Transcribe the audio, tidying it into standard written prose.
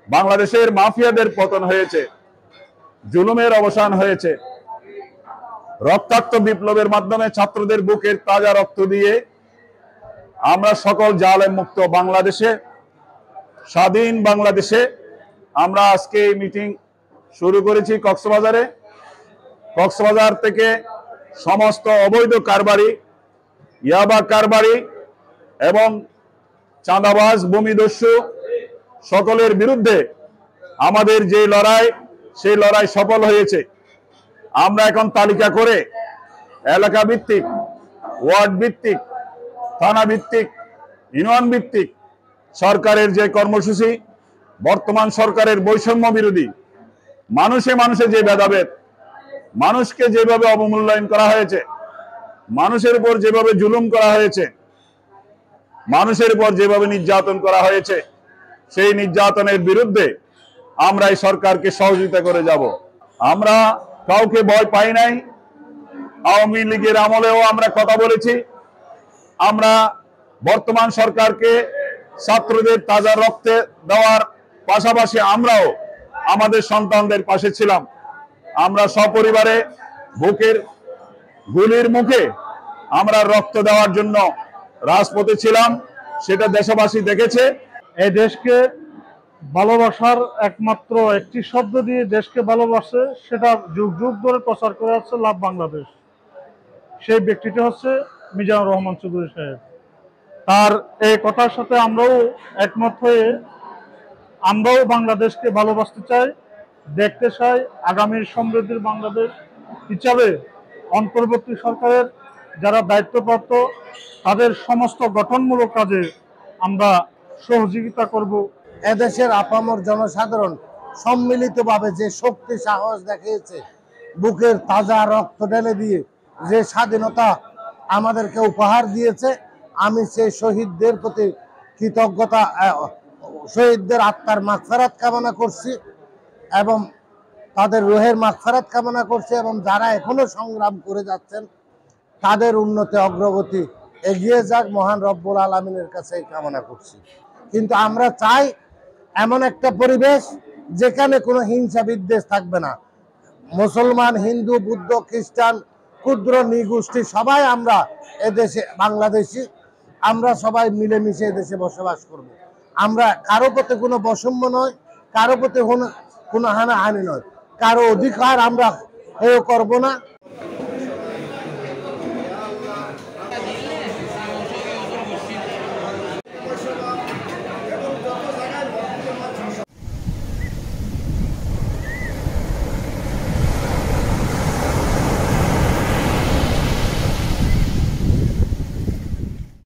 বাংলাদেশের মাফিয়াদের পতন হয়েছে, জুলুমের অবসান হয়েছে। রক্তাক্ত বিপ্লবের মাধ্যমে ছাত্রদের বুকের তাজা রক্ত দিয়ে আমরা সকল জালেম মুক্ত বাংলাদেশে, স্বাধীন বাংলাদেশে আমরা আজকে এই মিটিং শুরু করেছি কক্সবাজারে। কক্সবাজার থেকে সমস্ত অবৈধ কারবারি, ইয়াবা কারবারি এবং চাঁদাবাজ, ভূমিদস্যু সকলের বিরুদ্ধে আমাদের যে লড়াই, সেই লড়াই সফল হয়েছে। আমরা এখন তালিকা করে এলাকা ভিত্তিক, ওয়ার্ড ভিত্তিক, থানা ভিত্তিক, ইউনিয়ন ভিত্তিক সরকারের যে কর্মসূচি, বর্তমান সরকারের বৈষম্য বিরোধী, মানুষে মানুষে যে ভেদাভেদ, মানুষকে যেভাবে অবমূল্যায়ন করা হয়েছে, মানুষের উপর যেভাবে জুলুম করা হয়েছে, মানুষের উপর যেভাবে নির্যাতন করা হয়েছে, সেই নির্যাতনের বিরুদ্ধে আমরা এই সরকারকে সহযোগিতা করে যাব। আমরা কাউকে ভয় পাই নাই। আওয়ামী লীগের আমলেও আমরা কথা বলেছি। আমরা বর্তমান সরকারকে ছাত্রদের তাজা রক্তে দেওয়ার পাশাপাশি আমরাও আমাদের সন্তানদের পাশে ছিলাম। আমরা সপরিবারে বুকের গুলির মুখে আমরা রক্ত দেওয়ার জন্য রাজপথে ছিলাম, সেটা দেশবাসী দেখেছে। এই দেশকে ভালোবাসার একমাত্র একটি শব্দ দিয়ে দেশকে ভালোবাসে, সেটা যুগ যুগ ধরে প্রচার করে আসছে লাভ বাংলাদেশ। সেই ব্যক্তিটি হচ্ছে মিজানুর রহমান চৌধুরী সাহেব। তার এই কথার সাথে আমরাও একমত হয়ে আমরাও বাংলাদেশকে ভালোবাসতে চাই, দেখতে চাই আগামীর সমৃদ্ধির বাংলাদেশ হিসাবে অন্তর্বর্তী সরকারের যারা দায়িত্বপ্রাপ্ত তাদের সমস্ত গঠনমূলক কাজে আমরা সহযোগিতা করব। এদেশের আপামর জনসাধারণ সম্মিলিতভাবে যে শক্তি সাহস দেখিয়েছে, বুকের তাজা রক্ত ঢেলে দিয়ে যে স্বাধীনতা আমাদেরকে উপহার দিয়েছে, আমি সেই শহীদদের প্রতি কৃতজ্ঞতা, শহীদদের আত্মার মাগফিরাত কামনা করছি এবং তাদের রুহের মাগফিরাত কামনা করছি, এবং যারা এখনো সংগ্রাম করে যাচ্ছেন তাদের উন্নতি অগ্রগতি এগিয়ে যাক, মহান রব্বুল আলামিনের কাছে কামনা করছি। কিন্তু আমরা চাই এমন একটা পরিবেশ যেখানে কোনো হিংসা বিদ্বেষ থাকবে না। মুসলমান, হিন্দু, বৌদ্ধ, খ্রিস্টান, ক্ষুদ্র নৃগোষ্ঠী সবাই আমরা এদেশে বাংলাদেশি, আমরা সবাই মিলেমিশে এদেশে বসবাস করব। আমরা কারো প্রতি কোনো বৈষম্য নয়, কারো প্রতি কোনো হানাহানি নয়, কারো অধিকার আমরা হেয় করব না।